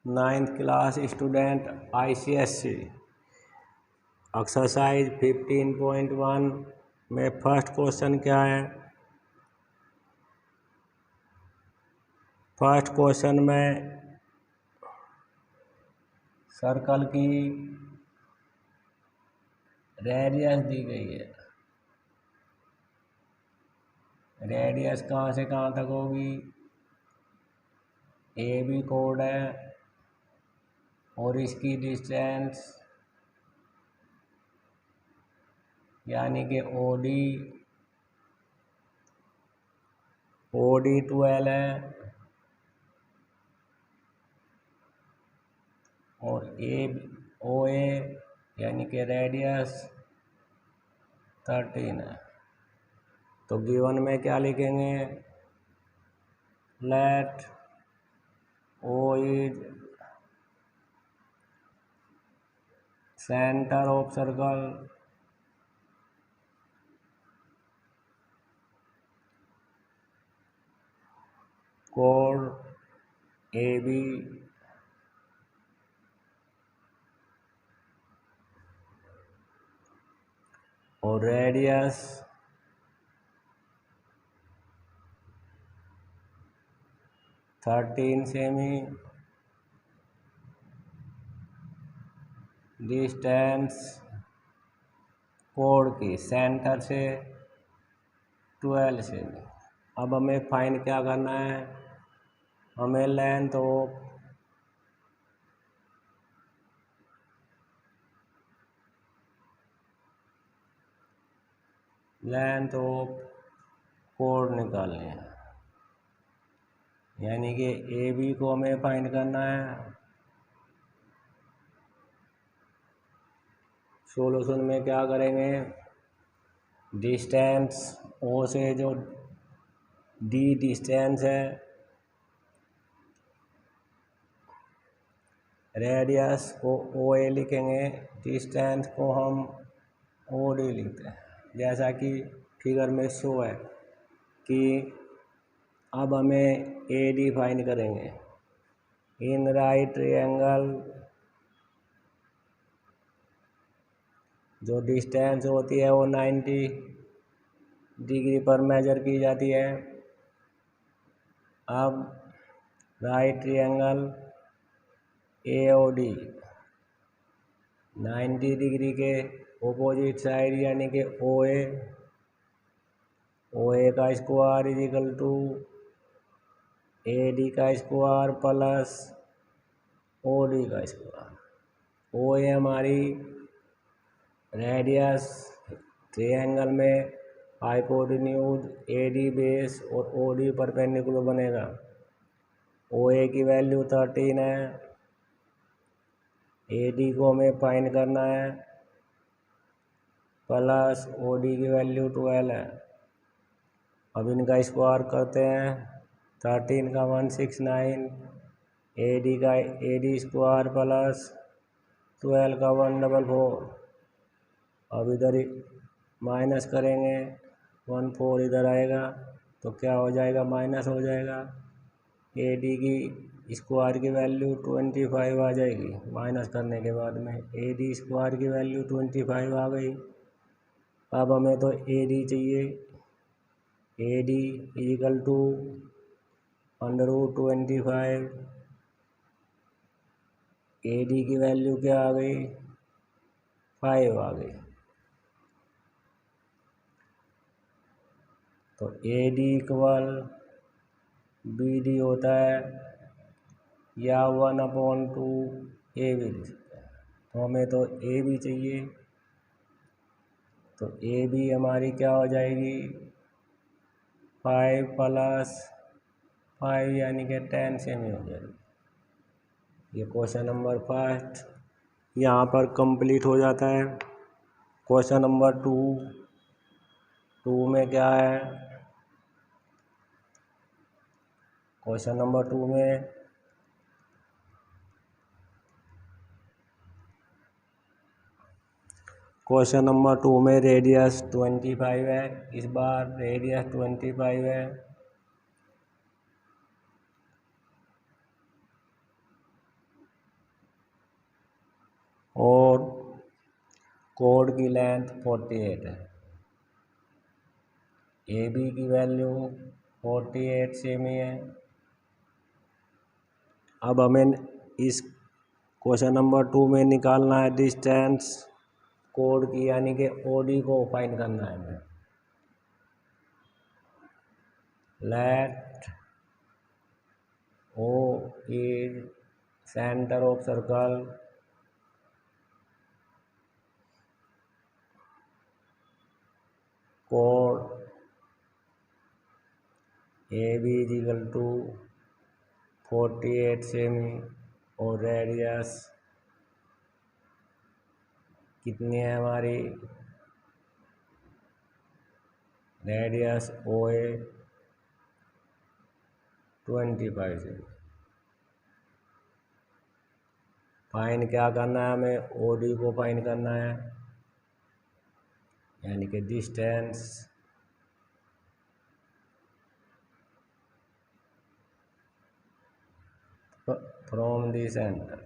9th class student ICSE exercise 15.1 में first question क्या है। फर्स्ट क्वेश्चन में सर्कल की रेडियस दी गई है। रेडियस कहाँ से कहाँ तक होगी, AB कोड है और इसकी डिस्टेंस यानी कि OD 12 है और OA यानी कि रेडियस 13 है। तो गिवन में क्या लिखेंगे, let O is centre of circle कोड AB और रेडियस 13 सेमी, डिस्टेंस कोड की सेंटर से 12 सेमी। अब हमें फाइंड क्या करना है, हमें लेंथ ऑफ कोड निकालनी है, यानी कि AB को हमें फाइंड करना है। सॉल्यूशन में क्या करेंगे, डिस्टेंस O से जो D डिस्टेंस है, रेडियस को OA लिखेंगे, डिस्टेंस को हम OD लिखते हैं। जैसा कि फिगर में शो है कि अब हमें AD फाइंड करेंगे। इन राइट ट्रायंगल जो डिस्टेंस होती है वो 90 डिग्री पर मेजर की जाती है। अब राइट ट्रायंगल AOD 90 डिग्री के ऑपोजिट साइड यानी कि OA का square is equal to AD का स्क्वायर प्लस OD का स्क्वायर। OA हमारी रेडियस ट्रायंगल में हाइपोटेन्यूज AD बेस और OD परपेंडिकुलर बनेगा। OA की वैल्यू 13 है, AD को हमें फाइंड करना है, प्लस OD की वैल्यू 12 है। अब इनका स्क्वायर करते हैं, 13 का 169, AD स्क्वायर प्लस 12 का 144। अब इधर माइनस करेंगे, 14 इधर आएगा तो क्या हो जाएगा, माइनस हो जाएगा। AD की स्क्वायर की वैल्यू 25 आ जाएगी माइनस करने के बाद में। AD स्क्वायर की वैल्यू 25 आ गई। अब हमें तो AD चाहिए, AD इक्वल टू √25। AD की वैल्यू क्या आ गई, 5 आ गई। तो AD इक्वल BD होता है या 1/2 AB। तो हमें तो AB चाहिए, तो AB हमारी क्या हो जाएगी, 5 + 5 यानी कि 10 सेमी हो जाएगी। ये क्वेश्चन नंबर फर्स्ट यहाँ पर कंप्लीट हो जाता है। क्वेश्चन नंबर 2 में क्या है, क्वेश्चन नंबर 2 में रेडियस 25 है। इस बार रेडियस 25 है। कोड की लेंथ 48 है, ए बी की वैल्यू 48 सेमी है। अब हमें इस क्वेश्चन नंबर 2 में निकालना है डिस्टेंस कोड की, यानी कि ओडी को फाइंड करना है हमें। Let O is centre of circle, कोड A B is equal to 48 सेमी और रेडियस कितनी है हमारी, रेडियस ओ ए 25 सेमी। फाइन क्या करना है हमें, ओ डी को फाइन करना है, यानी कि distance from the centre.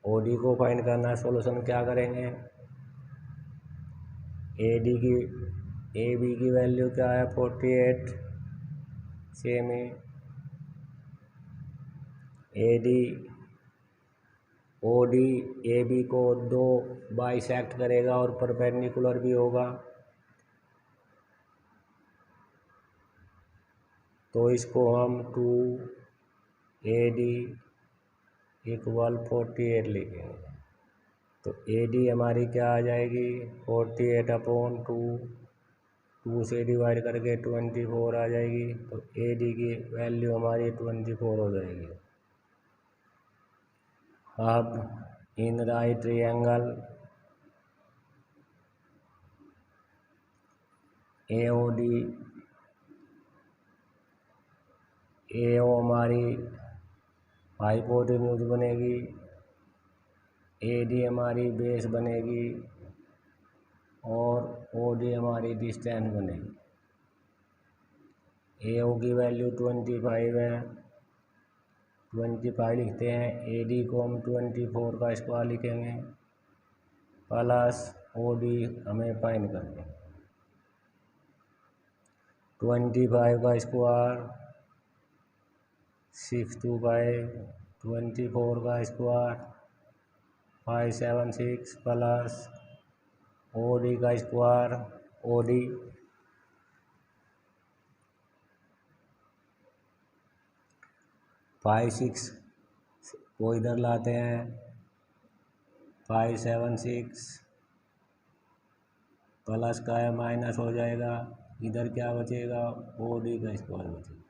OD को फाइंड करना है। सॉल्यूशन क्या करेंगे, ए बी की वैल्यू क्या है 48 सेमी, ओ डी ए बी को दो बाइसेक्ट करेगा और परपेंडिकुलर भी होगा, तो इसको हम 2 ए डी इक्वल 48 लिखेंगे। तो ए डी हमारी क्या आ जाएगी 48/2, 2 से डिवाइड करके 24 आ जाएगी। तो ए डी की वैल्यू हमारी 24 हो जाएगी। अब in right triangle A O D, A O हमारी हाइपोटेन्यूज बनेगी, ए डी हमारी बेस बनेगी और ओ डी हमारी डिस्टेंस बनेगी। ए ओ की वैल्यू 25 है, 25 लिखते हैं। ए डी को हम 24 का स्क्वायर लिखेंगे, प्लस ओ डी हमें फाइंड करना है। 25 का स्क्वायर 625, 24 का स्क्वायर 576 प्लस ओ डी का स्क्वायर, ओ डी 56 को इधर लाते हैं, 576 प्लस का है माइनस हो जाएगा, इधर क्या बचेगा ओ डी का स्क्वायर बचेगा।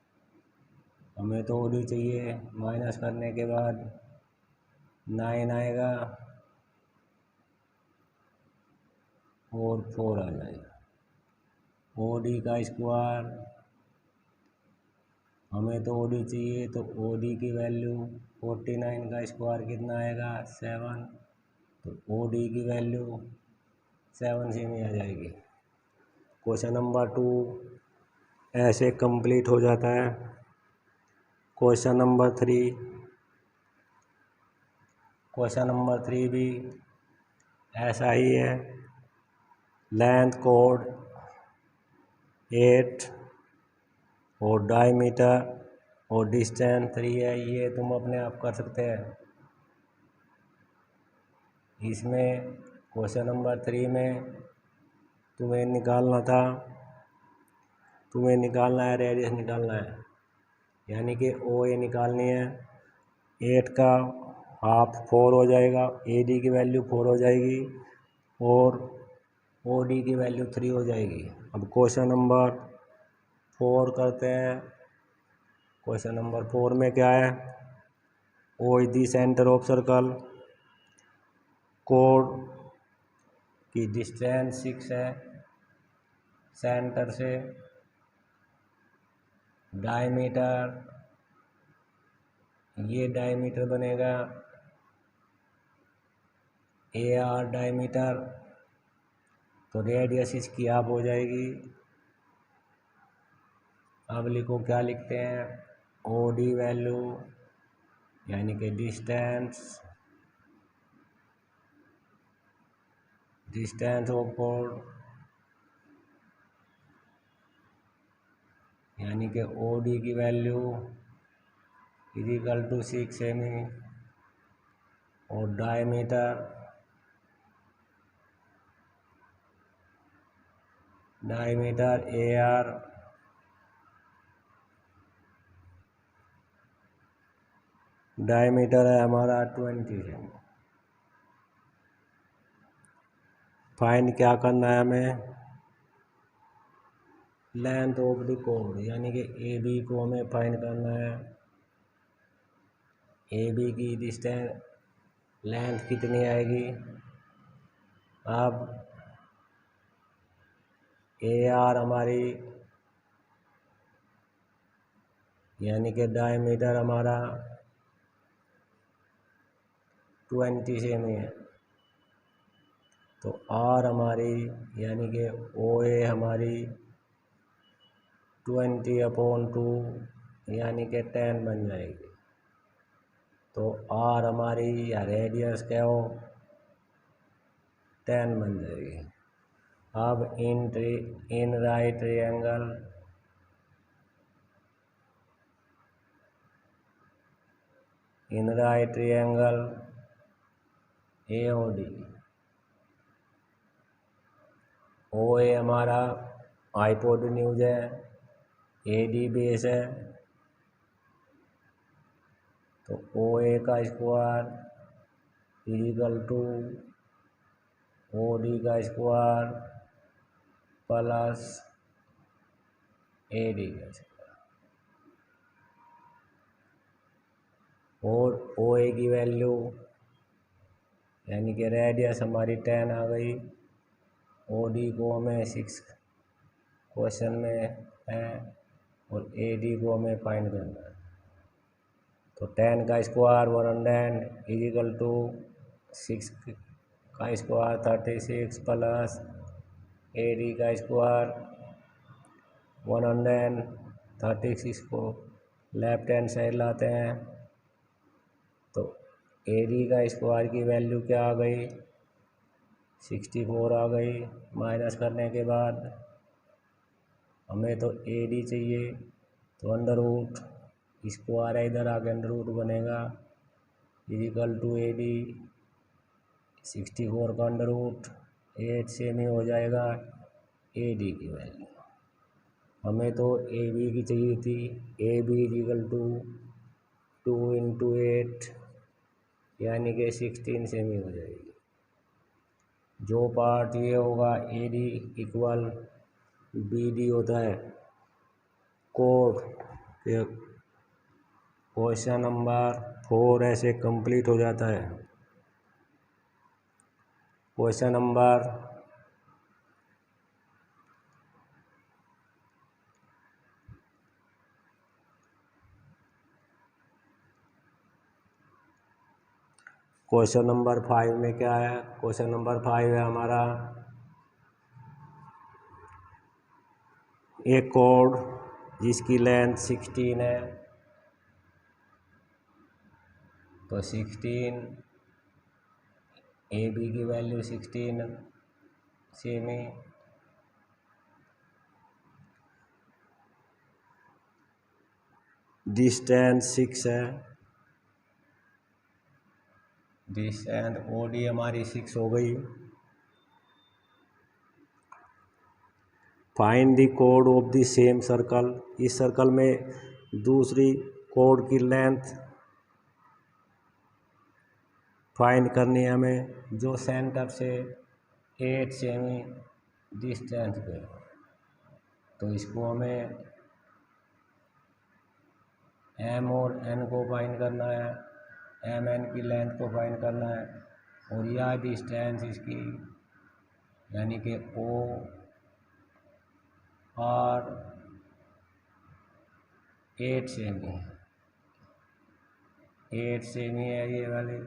हमें तो ओ डी चाहिए, माइनस करने के बाद 9 आएगा और 4 आ जाएगा। ओ डी का स्क्वायर, हमें तो ओ डी चाहिए, तो ओ डी की वैल्यू 49 का स्क्वायर कितना आएगा 7, तो ओ डी की वैल्यू 7 सेमी आ जाएगी। क्वेश्चन नंबर 2 ऐसे कंप्लीट हो जाता है। क्वेश्चन नंबर 3 भी ऐसा ही है। लेंथ कोड 8 और डायमीटर और डिस्टेंस 3 है, ये तुम अपने आप कर सकते हैं। इसमें क्वेश्चन नंबर 3 में तुम्हें निकालना है रेडियस निकालना है, यानी कि ओ ए निकालनी है। 8 का हाफ 4 हो जाएगा, ए डी की वैल्यू 4 हो जाएगी और ओ डी की वैल्यू 3 हो जाएगी। अब क्वेश्चन नंबर 4 करते हैं। क्वेश्चन नंबर 4 में क्या है, O is the centre of circle, कोड की डिस्टेंस 6 है सेंटर से, डायमीटर, ये डायमीटर बनेगा ए आर डायमीटर, तो रेडियस इसकी आप हो जाएगी। अब लिखो क्या लिखते हैं, ओ डी वैल्यू यानी कि डिस्टेंस ऑफ कोड यानी कि ओ डी की वैल्यू इज इक्वल टू 6 सेमी, और डायमीटर ए आर डायमीटर है हमारा 20 सेमी। फाइंड क्या करना है हमें, लेंथ ऑफ द कोड यानी कि ए बी को हमें फाइंड करना है। ए बी की डिस्टेंस लेंथ कितनी आएगी। अब ए आर हमारी यानी कि डायमीटर हमारा 20 सेमी है, तो आर हमारी यानी कि ओ ए हमारी 20/2 यानी कि 10 बन जाएगी। तो आर हमारी या रेडियस क्या हो 10 बन जाएगी। अब in right triangle A O D, O A हमारा हाइपोटेन्यूज है, ए डी बेस है, तो ओ ए का square equal to O D का स्क्वायर प्लस ए डी का स्क्वायर, और ओ ए की वैल्यू यानी कि रेडियस हमारी 10 आ गई। ओ डी को हमें 6 क्वेश्चन में है, और ए डी को हमें फाइंड करना है। तो 10 का स्क्वायर 100 इज इक्वल टू 6 का स्क्वायर 36 प्लस ए डी का स्क्वायर 136 को लेफ्ट हैंड साइड लाते हैं, तो ए डी का स्क्वायर की वैल्यू क्या आ गई 64 आ गई। माइनस करने के बाद हमें तो ए डी चाहिए, तो अंडर रूट स्क्वायर है इधर आके अंडर रूट बनेगा इक्वल टू ए डी 64 का अंडर रूट 8 सेमी हो जाएगा ए डी की वैल्यू। हमें तो ए बी की चाहिए थी, ए बी इक्वल टू 2 × 8 यानी कि 16 सेमी हो जाएगी। जो पार्ट ये होगा A D equal B D होता है कोड के क्वेश्चन नंबर 4 ऐसे कंप्लीट हो जाता है। क्वेश्चन नंबर 5 में क्या है, क्वेश्चन नंबर 5 है हमारा एक कोड जिसकी लेंथ 16 है, तो 16 ए बी की वैल्यू 16 सेमी, डिस्टेंस 6 है, डिस्टेंस ओ डी हमारी 6 हो गई। Find the code of the same circle, इस सर्कल में दूसरी कोड की लेंथ फाइंड करनी है हमें, जो सेंटर से 8 सेमी डिस्टेंस पे। तो इसको हमें एम और एन को फाइंड करना है, एम एन की लेंथ को फाइंड करना है, और यह डिस्टेंस इसकी यानी कि ओ आर 8 सेमी है, 8 सेमी है ये वाली।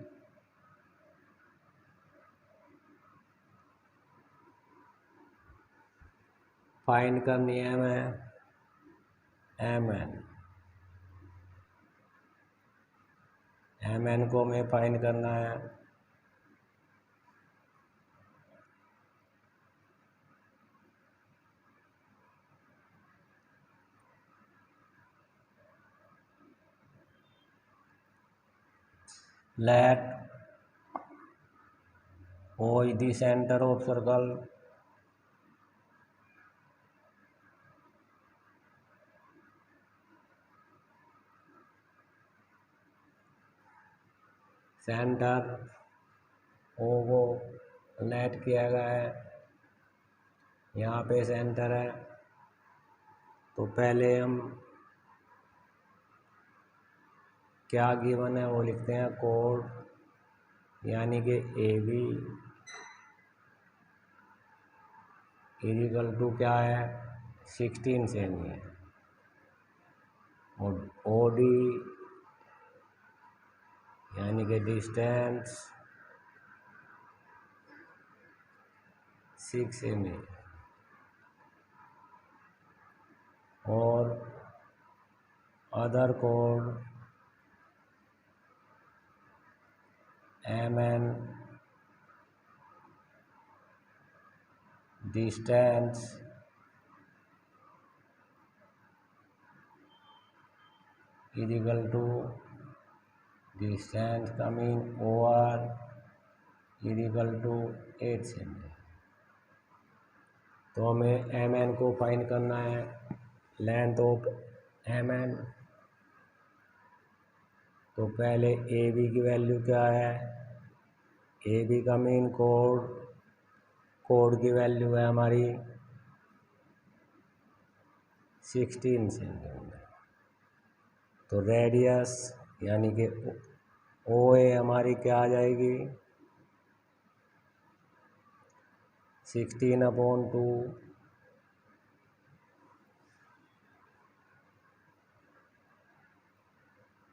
फाइंड करनी है हमें एम एन को हमें फाइंड करना है। Let O is the center of circle, centre O को लेट किया गया है, यहाँ पे सेंटर है। तो पहले हम क्या गिवन है वो लिखते हैं, कोड, यानी कि AB इक्वल टू क्या है 16 सेमी है, और OD यानी कि डिस्टेंस 6 सेमी, और अदर कोड MN distance equal to distance coming OR equal to 8 सेमी। तो हमें MN को फाइंड करना है, लेंथ ऑफ MN। तो पहले AB की वैल्यू क्या है, AB का मीन कोड की वैल्यू है हमारी 16 सेंटीमीटर। तो रेडियस यानी कि OA हमारी क्या आ जाएगी 16/2,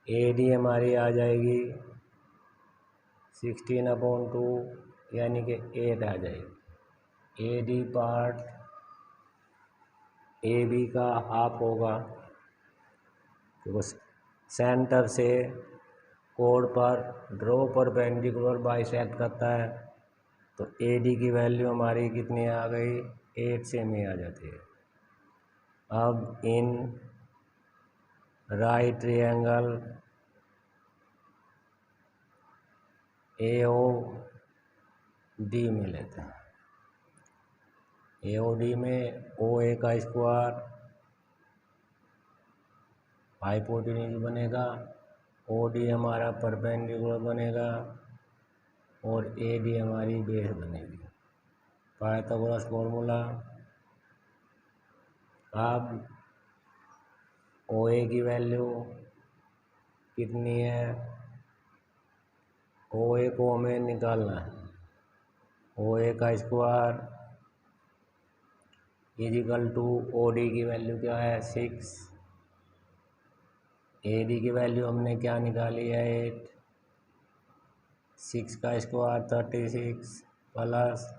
AD हमारी आ जाएगी 16/2 यानी कि 8 आ जाएगी। AD पार्ट AB का हाफ होगा, तो सेंटर से कोड पर ड्रॉ परपेंडिकुलर बाइसेक्ट करता है। तो AD की वैल्यू हमारी कितनी आ गई 8 सेमी आ जाती है। अब इन राइट ट्रायंगल AOD में लेते हैं। AOD में OA का स्क्वायर हाइपोटेन्यूज बनेगा, OD हमारा परपेंडिकुलर बनेगा, और AD हमारी बेस बनेगी। Pythagoras formula. अब OA की वैल्यू कितनी है, OA को हमें निकालना है। OA का स्क्वायर इक्वल टू OD की वैल्यू क्या है 6, AD की वैल्यू हमने क्या निकाली है 8, 6 का स्क्वायर 36 प्लस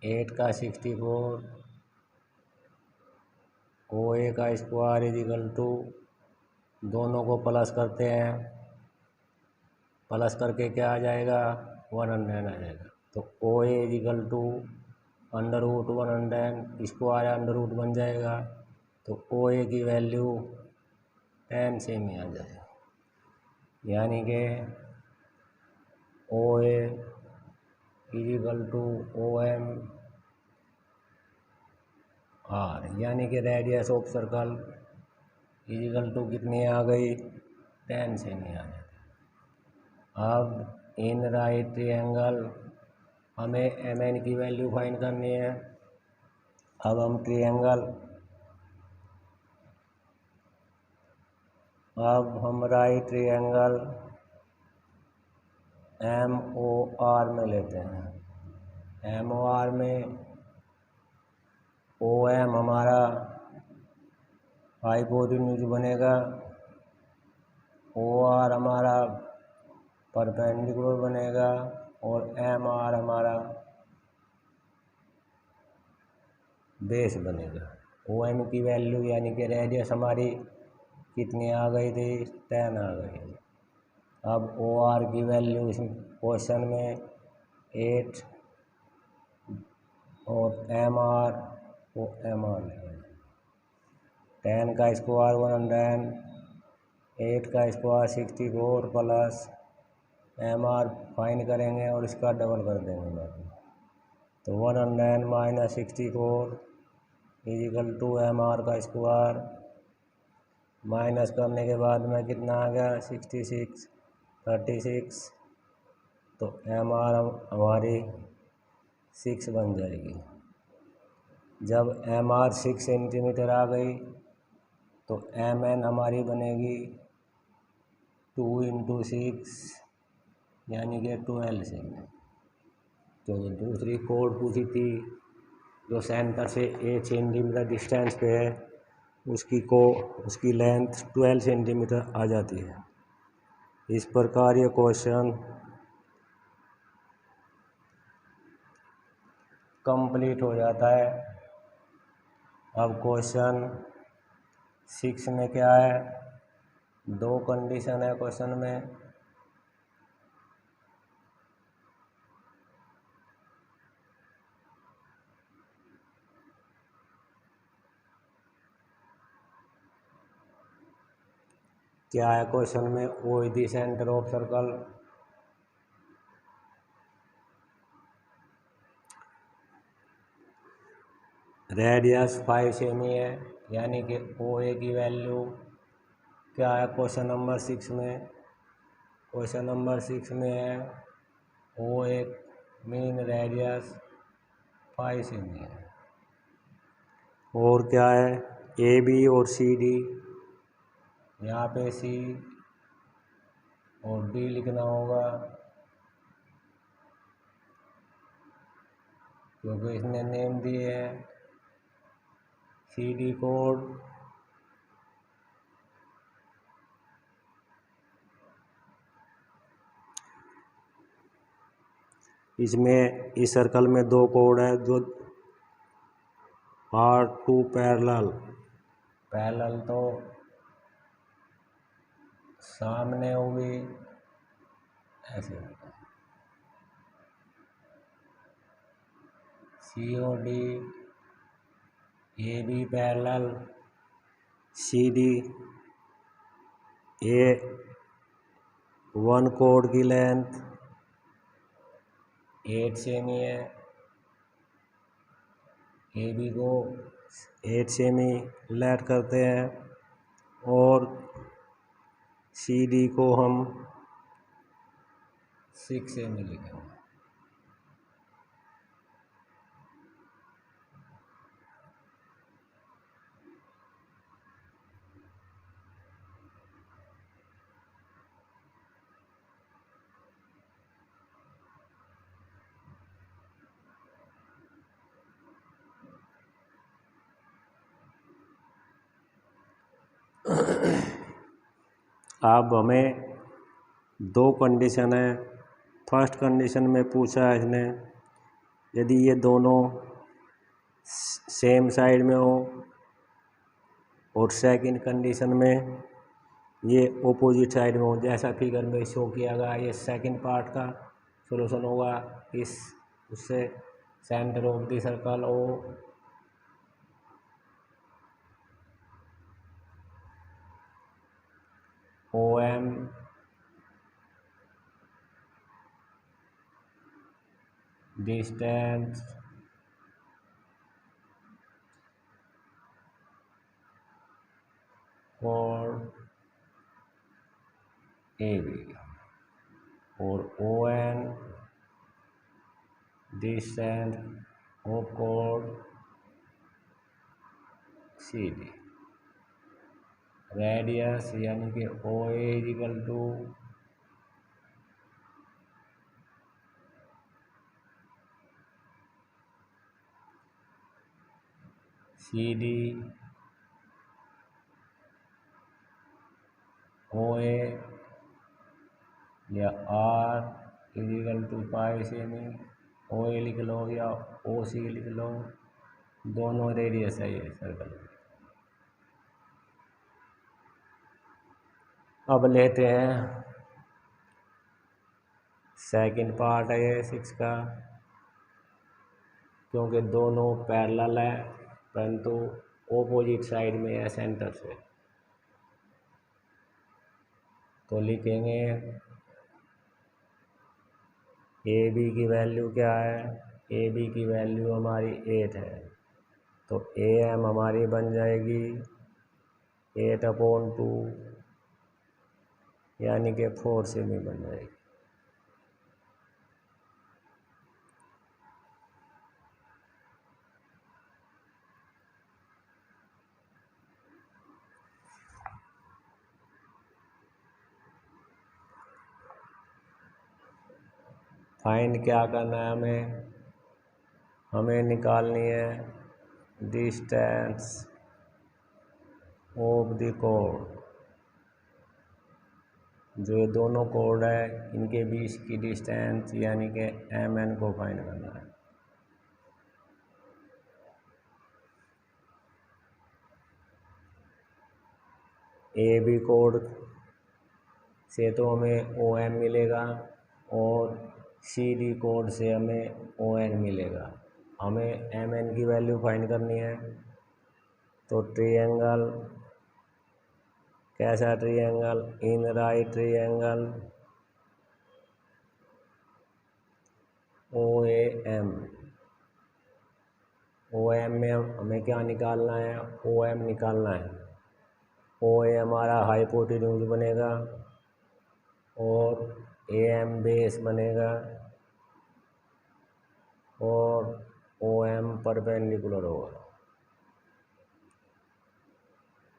8 का 64, OA का स्क्वायर इक्वल टू, दोनों को प्लस करते हैं, प्लस करके क्या आ जाएगा 100 आ जाएगा। तो OA equal to √100 square under root बन जाएगा। तो OA की वैल्यू 10 सेमी आ जाएगा, यानी कि OA equal to OM R, यानी कि radius of circle equal to कितनी आ गई 10 सेमी आ जाती। अब इन राइट ट्रायंगल हमें MN की वैल्यू फाइंड करनी है। अब हम राइट ट्रायंगल MOR में लेते हैं। MOR में OM हमारा हाइपोटेन्यूज बनेगा, OR हमारा परपेंडिकुलर बनेगा, और MR हमारा बेस बनेगा। ओ एम की वैल्यू यानी कि रेडियस हमारी कितनी आ गई थी, 10 आ गई। अब ओ आर की वैल्यू इस क्वेश्चन में 8 और M R, O M R 10 का स्क्वायर 100, 8 का square 64 plus M R find करेंगे और इसका डबल कर देंगे। तो 100 minus 64 equal to M R का स्क्वायर, माइनस करने के बाद में कितना आ गया 66, 36। तो एम आर हमारी 6 बन जाएगी। जब एम आर 6 सेंटीमीटर आ गई तो एम एन हमारी बनेगी 2 इंटू 6 यानी कि 12 सेंटीमीटर। तो दूसरी कोड पूछी थी जो सेंटर से 8 सेंटीमीटर डिस्टेंस पे है उसकी लेंथ 12 सेंटीमीटर आ जाती है। इस प्रकार ये क्वेश्चन कंप्लीट हो जाता है। अब क्वेश्चन 6 में क्या है, 2 कंडीशन है क्वेश्चन में। क्या है क्वेश्चन में, O is the centre of circle. Radius 5 सेमी है यानी कि ओ ए की वैल्यू क्या है क्वेश्चन नंबर 6 में। क्वेश्चन नंबर 6 में है ओ ए मीन रेडियस 5 सेमी है। और क्या है, ए बी और सी डी, यहाँ पे सी और डी लिखना होगा क्योंकि इसने नेम दिए हैं। सी डी कोड इसमें इस सर्कल में 2 कोड है जो आर टू पैरेलल तो सामने होगी ऐसे, C O D, A B parallel, C D. A 1 कोड की लेंथ 8 सेमी है, ए बी को 8 सेमी लेट करते हैं और सी डी को हम 6 सेमी लिखेंगे। अब हमें 2 कंडीशन है। फर्स्ट कंडीशन में पूछा है इसने यदि ये दोनों सेम साइड में हो और सेकंड कंडीशन में ये ऑपोजिट साइड में हो, जैसा फिगर में शो किया गया। ये सेकंड पार्ट का सॉल्यूशन होगा। इस उससे centre of the circle O M distance और ए बी और ओ एन डिस्टेंस ऑफ कोड सी डी। रेडियस यानी कि O A equal to C D O A या आर इक्वल टू 5 सेमी। ओ ए लिख लो या ओ सी लिख लो दोनों रेडियस है ये सर्कल। अब लेते हैं सेकंड पार्ट है ये 6 का। क्योंकि दोनों पैरेलल है परंतु ऑपोजिट साइड में है सेंटर से, तो लिखेंगे ए बी की वैल्यू क्या है। ए बी की वैल्यू हमारी 8 है, तो ए एम हमारी बन जाएगी 8/2 यानी कि 4 सेमी बन जाएगी। फाइंड क्या करना है हमें निकालनी है डिस्टेंस ऑफ द कोड। जो ये दोनों कोड है इनके बीच की डिस्टेंस यानी कि एम एन को फाइंड करना है। ए बी कोड से तो हमें ओ एम मिलेगा और सी डी कोड से हमें ओ एन मिलेगा। हमें एम एन की वैल्यू फाइंड करनी है, तो ट्रायंगल, कैसा triangle, in right triangle O M. O M में हमें क्या निकालना है, ओ एम निकालना है। ओ ए हमारा हाइपोटेन्यूज बनेगा और ए एम बेस बनेगा और ओ एम परपेंडिकुलर होगा।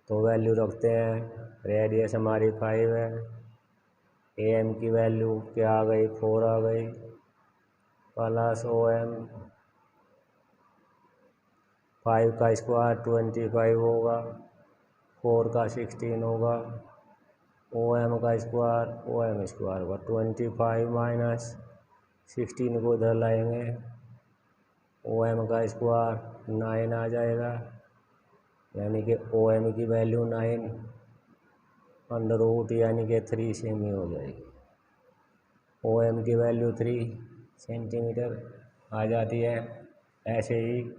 तो वैल्यू रखते हैं, रेडियस हमारी 5 है, ए एम की वैल्यू क्या आ गई, 4 आ गई, प्लस ओ एम 5 का स्क्वायर 25 होगा, 4 का 16 होगा, ओ एम का स्क्वायर ओ एम स्क्वायर होगा। 25 माइनस 16 को इधर लाएंगे, ओ एम का स्क्वायर 9 आ जाएगा, यानी कि ओ एम की वैल्यू 9 यानी कि 3 सेमी हो जाएगी। ओ एम की वैल्यू 3 सेंटीमीटर आ जाती है। ऐसे ही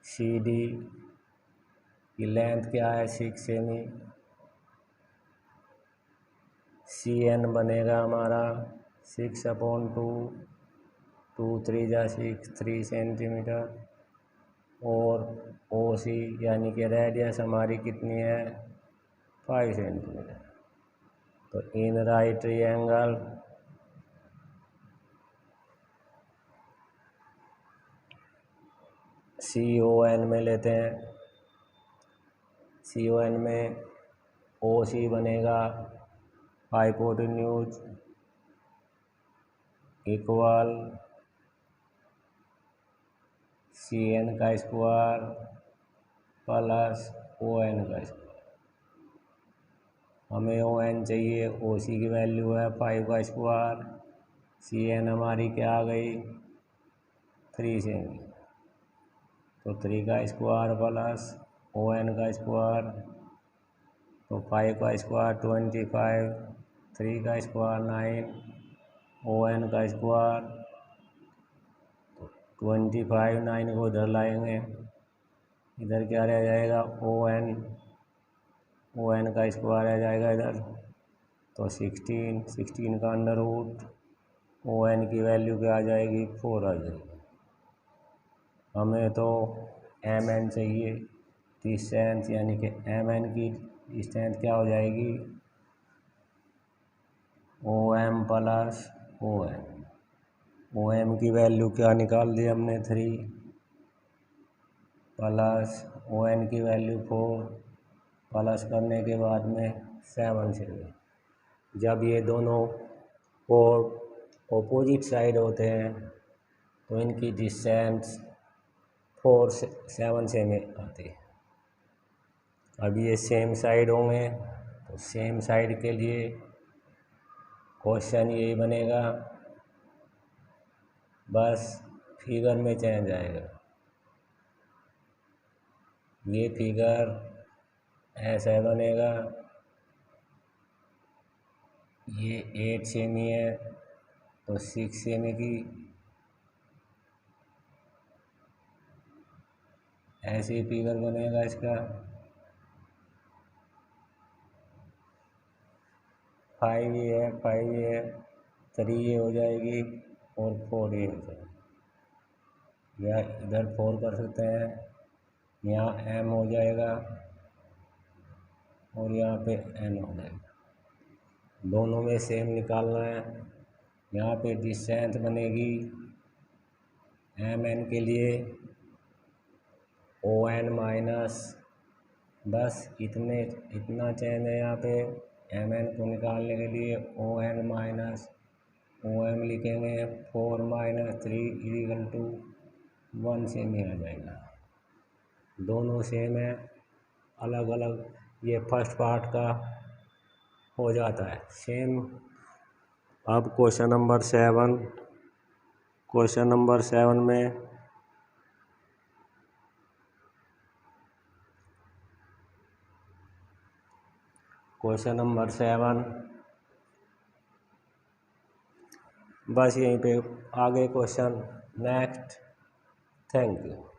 सी डी की लेंथ क्या है, 6 सेमी। सी एन बनेगा हमारा 6/2, 2 3 जा 6, 3 सेंटीमीटर। और ओ सी यानी कि रेडियस हमारी कितनी है, 5 सेंटीमीटर। तो in right triangle C O N में लेते हैं। सी ओ एन में ओ सी बनेगा हाइपोटेन्यूज इक्वल सी एन का स्क्वायर प्लस ओ एन का स्क्वायर। हमें ओ एन चाहिए, ओ सी की वैल्यू है 5 का स्क्वायर, सी एन हमारी क्या आ गई 3 सेमी, तो 3 का स्क्वायर प्लस ओ एन का स्क्वायर, तो 5 का स्क्वायर 25, 3 का स्क्वायर 9, ओ एन का स्क्वायर 25, 9 को इधर लाएंगे, इधर क्या रह जाएगा ओ एन का स्क्वायर आ जाएगा इधर, तो 16 का अंडर रूट ओ एन की वैल्यू क्या आ जाएगी 4 आ जाएगी। हमें तो एम एन चाहिए डिस्टेंस, यानी कि एम एन की डिस्टेंस क्या हो जाएगी O M plus O N. O M की वैल्यू क्या निकाल दी हमने 3 प्लस ओ एन की वैल्यू 4, प्लस करने के बाद में 7 सेमी। जब ये दोनों कोड ऑपोजिट साइड होते हैं तो इनकी डिस्टेंस 7 सेमी आती है। अब ये सेम साइड होंगे तो सेम साइड के लिए क्वेश्चन यही बनेगा, बस फिगर में चेंज आएगा। ये फिगर ऐसा बनेगा, ये 8 सेमी है तो 6 सेमी की ऐसे फिगर बनेगा इसका। 5 ये है, 5 ये है, 3 ये हो जाएगी और 4 ये हो जाएगी, या इधर 4 कर सकते हैं, यहाँ m हो जाएगा और यहाँ पे n हो जाएगा। दोनों में सेम निकालना है। यहाँ पे डिस्टेंस बनेगी mn के लिए on माइनस, बस इतना चेंज है यहाँ पे। mn को निकालने के लिए on माइनस om लिखेंगे, 4 माइनस 3 इक्वल टू 1 सेमी आ जाएगा। दोनों सेम है, अलग अलग ये फर्स्ट पार्ट का हो जाता है सेम। अब क्वेश्चन नंबर 7, क्वेश्चन नंबर 7 में क्वेश्चन नंबर 7 बस यहीं पे आगे क्वेश्चन नेक्स्ट। Thank you.